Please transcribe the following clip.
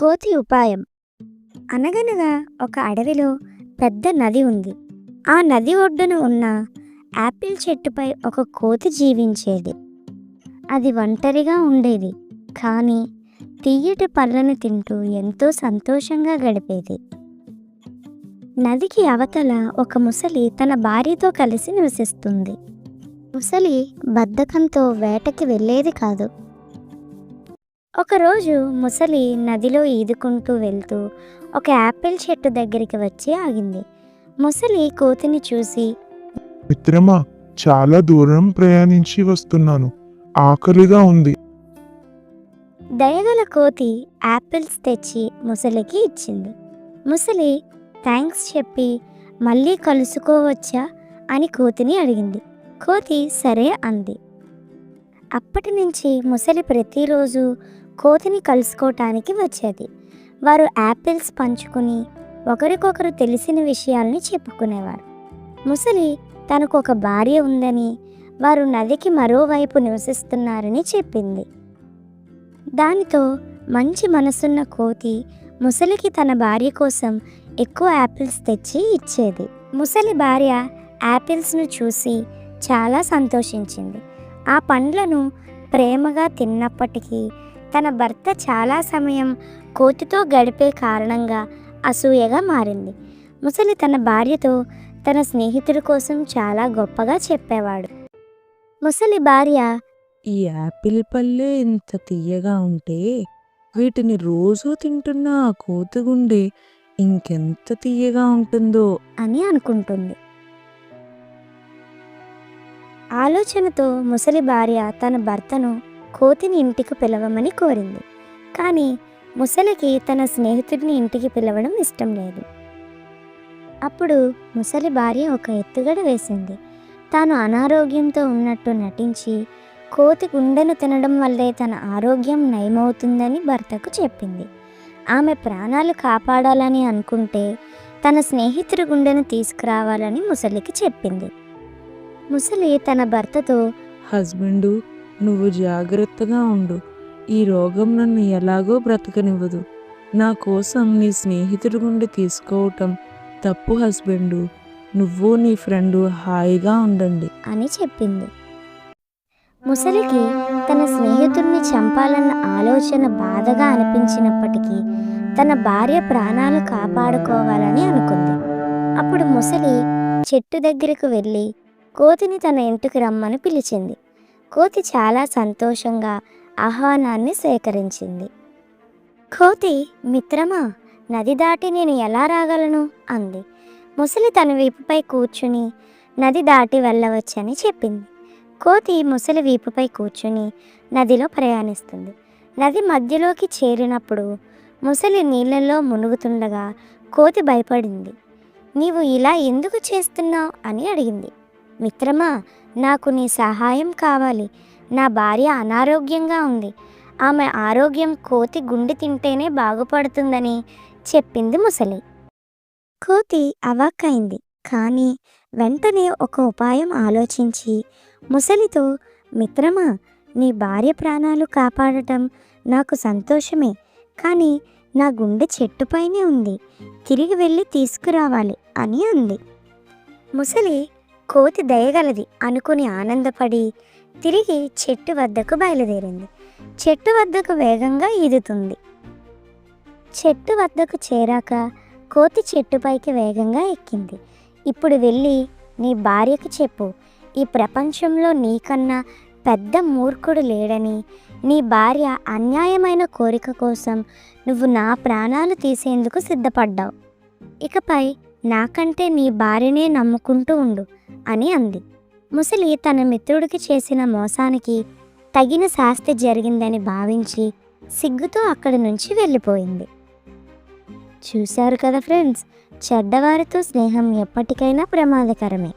కోతి ఉపాయం. అనగనగా ఒక అడవిలో పెద్ద నది ఉంది. ఆ నది ఒడ్డున ఉన్న యాపిల్ చెట్టుపై ఒక కోతి జీవించేది. అది ఒంటరిగా ఉండేది, కానీ తియ్యటి పళ్ళను తింటూ ఎంతో సంతోషంగా గడిపేది. నదికి అవతల ఒక ముసలి తన భార్యతో కలిసి నివసిస్తుంది. ముసలి బద్ధకంతో వేటకి వెళ్ళేది కాదు. ఒకరోజు ముసలి నదిలో ఈదుకుంటూ వెళ్తూ ఒక యాపిల్ చెట్టు దగ్గరికి వచ్చి ఆగింది. ముసలి కోతిని చూసి, మిత్రమా, చాలా దూరం ప్రయాణించి వస్తున్నాను, ఆకలిగా ఉంది. దయగల కోతి యాపిల్స్ తెచ్చి ముసలికి ఇచ్చింది. ముసలి థ్యాంక్స్ చెప్పి, మళ్ళీ కలుసుకోవచ్చా అని కోతిని అడిగింది. కోతి సరే అంది. అప్పటి నుంచి ముసలి ప్రతిరోజు కోతిని కలుసుకోవటానికి వచ్చేది. వారు యాపిల్స్ పంచుకుని ఒకరికొకరు తెలిసిన విషయాల్ని చెప్పుకునేవారు. ముసలి తనకు ఒక భార్య ఉందని, వారు నదికి మరోవైపు నివసిస్తున్నారని చెప్పింది. దానితో మంచి మనసున్న కోతి ముసలికి తన భార్య కోసం ఎక్కువ యాపిల్స్ తెచ్చి ఇచ్చేది. ముసలి భార్య యాపిల్స్ను చూసి చాలా సంతోషించింది. ఆ పండ్లను ప్రేమగా తిన్నప్పటికీ తన భర్త చాలా సమయం కోతితో గడిపే కారణంగా అసూయగా మారింది. ముసలి తన భార్యతో తన స్నేహితుడి కోసం చాలా గొప్పగా చెప్పేవాడు. ముసలి భార్య, ఈ యాపిల్ పళ్ళే ఇంత తియ్యగా ఉంటే వీటిని రోజూ తింటున్న ఆ కోతి గుండె ఇంకెంత తియ్యగా ఉంటుందో అని అనుకుంటుంది. ఆలోచనతో ముసలి భార్య తన భర్తను కోతిని ఇంటికి పిలవమని కోరింది. కానీ ముసలికి తన స్నేహితుడిని ఇంటికి పిలవడం ఇష్టం లేదు. అప్పుడు ముసలి భార్య ఒక ఎత్తుగడ వేసింది. తాను అనారోగ్యంతో ఉన్నట్టు నటించి కోతి గుండెను తినడం వల్లే తన ఆరోగ్యం నయమవుతుందని భర్తకు చెప్పింది. ఆమె ప్రాణాలు కాపాడాలని అనుకుంటే తన స్నేహితుడి గుండెను తీసుకురావాలని ముసలికి చెప్పింది. ముసలి తన భర్తతో, హస్బెండు, నువ్వు జాగ్రత్తగా ఉండు, ఈ రోగం నన్ను ఎలాగో బ్రతకనివ్వదు. నా కోసం నీ స్నేహితుడి గుండె తీసుకోవటం తప్పు హస్బెండు, నువ్వు నీ ఫ్రెండు హాయిగా ఉండండి అని చెప్పింది. ముసలికి తన స్నేహితుడిని చంపాలన్న ఆలోచన బాధగా అనిపించినప్పటికీ తన భార్య ప్రాణాలు కాపాడుకోవాలని అనుకుంది. అప్పుడు ముసలి చెట్టు దగ్గరకు వెళ్ళి కోతిని తన ఇంటికి రమ్మని పిలిచింది. కోతి చాలా సంతోషంగా ఆహ్వానాన్ని స్వీకరించింది. కోతి, మిత్రమా, నది దాటి నేను ఎలా రాగలను అంది. ముసలి తన వీపుపై కూర్చుని నది దాటి వెళ్ళవచ్చని చెప్పింది. కోతి ముసలి వీపుపై కూర్చుని నదిలో ప్రయాణిస్తుంది. నది మధ్యలోకి చేరినప్పుడు ముసలి నీళ్ళల్లో మునుగుతుండగా కోతి భయపడింది. నీవు ఇలా ఎందుకు చేస్తున్నావు అని అడిగింది. మిత్రమా, నాకు నీ సహాయం కావాలి. నా భార్య అనారోగ్యంగా ఉంది. ఆమె ఆరోగ్యం కోతి గుండె తింటేనే బాగుపడుతుందని చెప్పింది ముసలి. కోతి అవాక్కైంది, కానీ వెంటనే ఒక ఉపాయం ఆలోచించి ముసలితో, మిత్రమా, నీ భార్య ప్రాణాలు కాపాడటం నాకు సంతోషమే, కానీ నా గుండె చెట్టుపైనే ఉంది, తిరిగి వెళ్ళి తీసుకురావాలి అని అంది. ముసలి కోతి దయగలది అనుకుని ఆనందపడి తిరిగి చెట్టు వద్దకు బయలుదేరింది. చెట్టు వద్దకు వేగంగా ఈదుతుంది. చెట్టు వద్దకు చేరాక కోతి చెట్టుపైకి వేగంగా ఎక్కింది. ఇప్పుడు వెళ్ళి నీ భార్యకు చెప్పు, ఈ ప్రపంచంలో నీకన్నా పెద్ద మూర్ఖుడు లేడని, నీ భార్య అన్యాయమైన కోరిక కోసం నువ్వు నా ప్రాణాలు తీసేందుకు సిద్ధపడ్డావు. ఇకపై నాకంటే నీ భార్యనే నమ్ముకుంటూ ఉండు అని అంది. ముసలి తన మిత్రుడికి చేసిన మోసానికి తగిన శాస్తి జరిగిందని భావించి సిగ్గుతో అక్కడి నుంచి వెళ్ళిపోయింది. చూశారు కదా ఫ్రెండ్స్, చెడ్డవారితో స్నేహం ఎప్పటికైనా ప్రమాదకరమే.